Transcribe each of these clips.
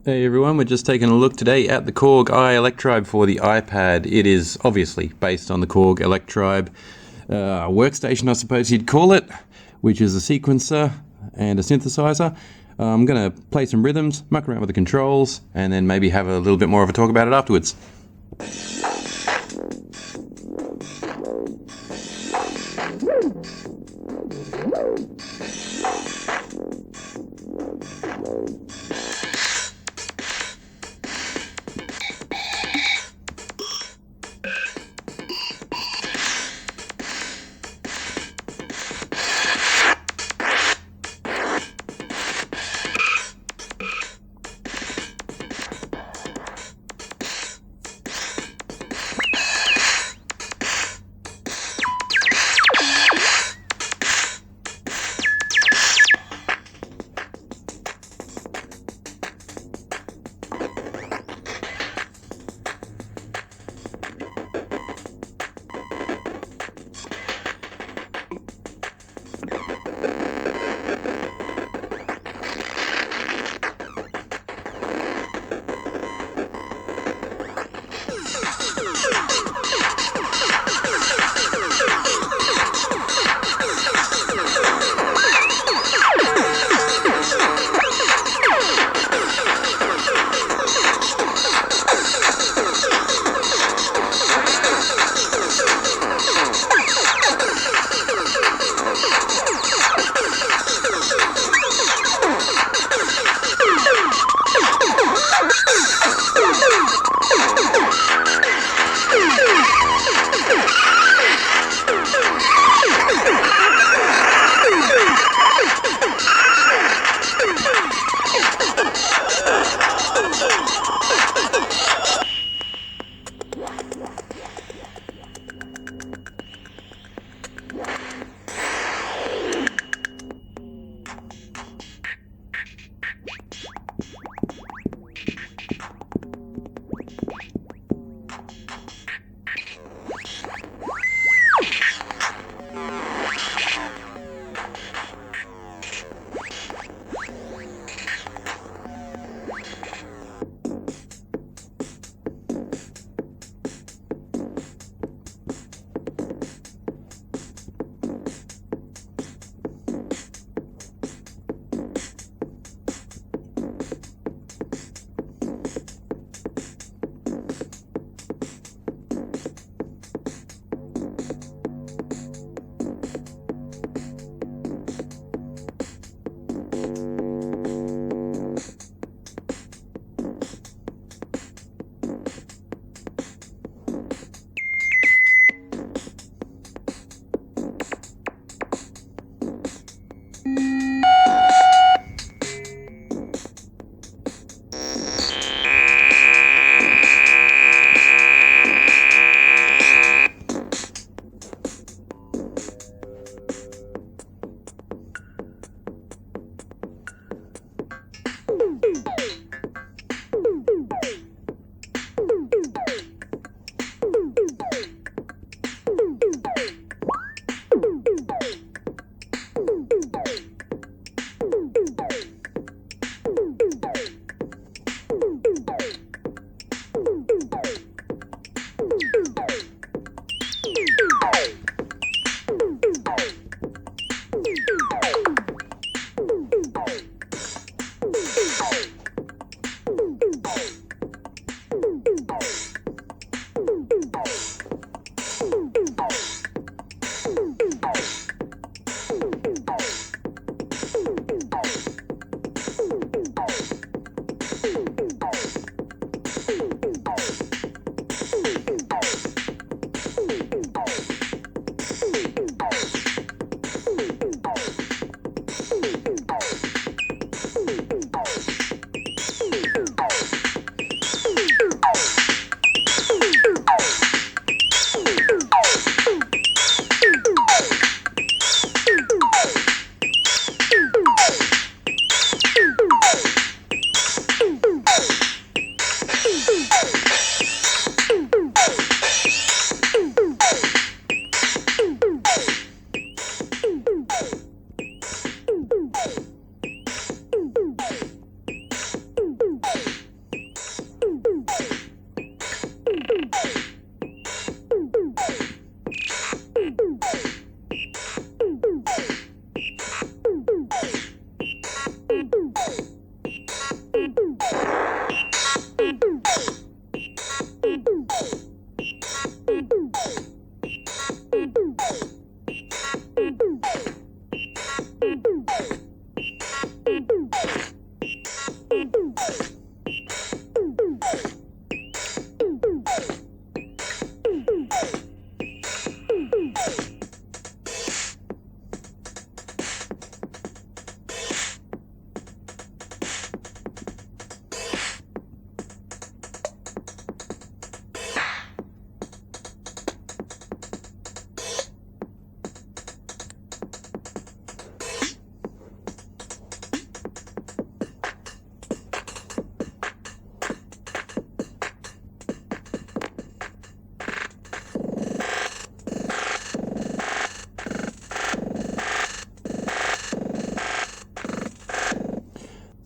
Hey everyone, we're just taking a look today at the Korg Electribe for the iPad. It is obviously based on the Korg Electribe workstation, I suppose you'd call it, which is a sequencer and a synthesizer. I'm going to play some rhythms, muck around with the controls, and then maybe have a little bit more of a talk about it afterwards.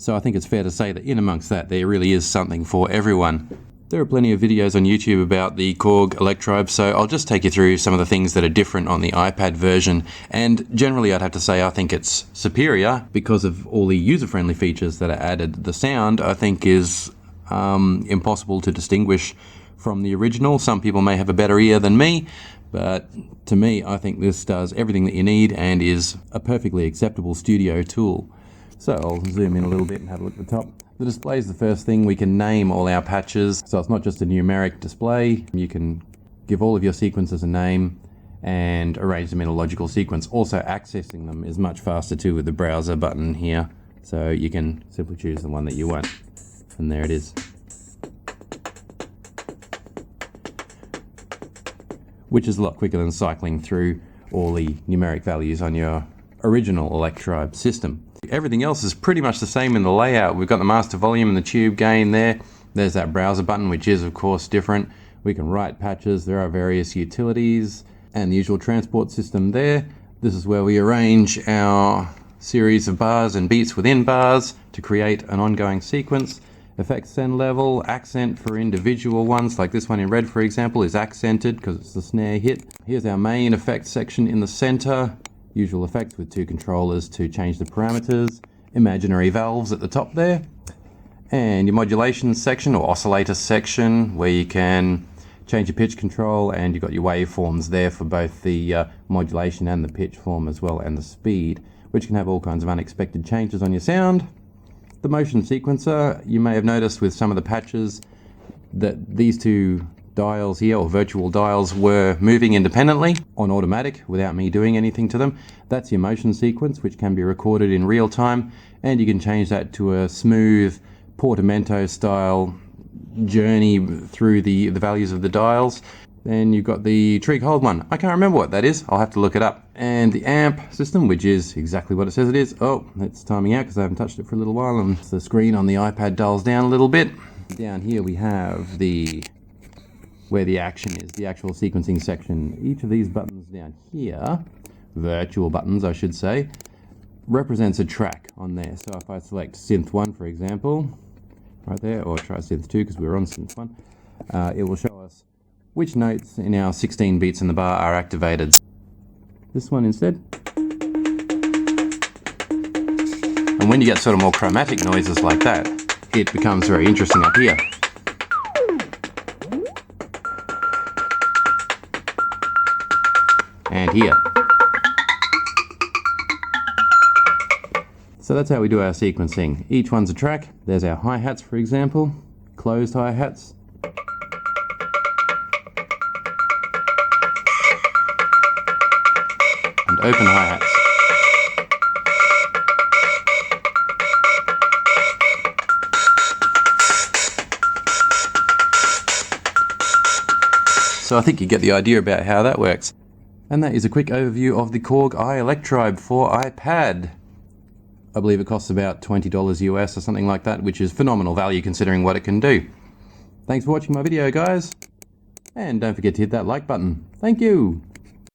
So I think it's fair to say that in amongst that, there really is something for everyone. There are plenty of videos on YouTube about the Korg Electribe, so I'll just take you through some of the things that are different on the iPad version. And generally, I'd have to say I think it's superior because of all the user-friendly features that are added. The sound, I think, is impossible to distinguish from the original. Some people may have a better ear than me, but to me, I think this does everything that you need and is a perfectly acceptable studio tool. So I'll zoom in a little bit and have a look at the top. The display is the first thing. We can name all our patches, so it's not just a numeric display. You can give all of your sequences a name and arrange them in a logical sequence. Also, accessing them is much faster too with the browser button here. So you can simply choose the one that you want. And there it is. Which is a lot quicker than cycling through all the numeric values on your original Electribe system. Everything else is pretty much the same in the layout. We've got the master volume and the tube gain there. There's that browser button, which is of course different. We can write patches. There are various utilities and the usual transport system there. This is where we arrange our series of bars and beats within bars to create an ongoing sequence. Effect send level, accent for individual ones, like this one in red, for example, is accented because it's the snare hit. Here's our main effect section in the center. Usual effects with two controllers to change the parameters. Imaginary valves at the top there. And your modulation section or oscillator section where you can change your pitch control, and you've got your waveforms there for both the modulation and the pitch form as well, and the speed, which can have all kinds of unexpected changes on your sound. The motion sequencer, you may have noticed with some of the patches that these two dials here, or virtual dials, were moving independently on automatic without me doing anything to them. That's your motion sequence, which can be recorded in real time, and you can change that to a smooth portamento style journey through the values of the dials. Then you've got the trig hold one. I can't remember what that is. I'll have to look it up. And the amp system, which is exactly what it says it is. Oh, it's timing out because I haven't touched it for a little while, and the screen on the iPad dulls down a little bit. Down here we have where the action is, the actual sequencing section. Each of these buttons down here, virtual buttons I should say, represents a track on there. So if I select synth 1, for example, right there, or try synth 2 because we were on synth 1, it will show us which notes in our 16 beats in the bar are activated. This one instead. And when you get sort of more chromatic noises like that, it becomes very interesting up here. And here. So that's how we do our sequencing. Each one's a track. There's our hi-hats, for example, closed hi-hats. And open hi-hats. So I think you get the idea about how that works. And that is a quick overview of the Korg Electribe for iPad. I believe it costs about $20 US or something like that, which is phenomenal value considering what it can do. Thanks for watching my video, guys. And don't forget to hit that like button. Thank you.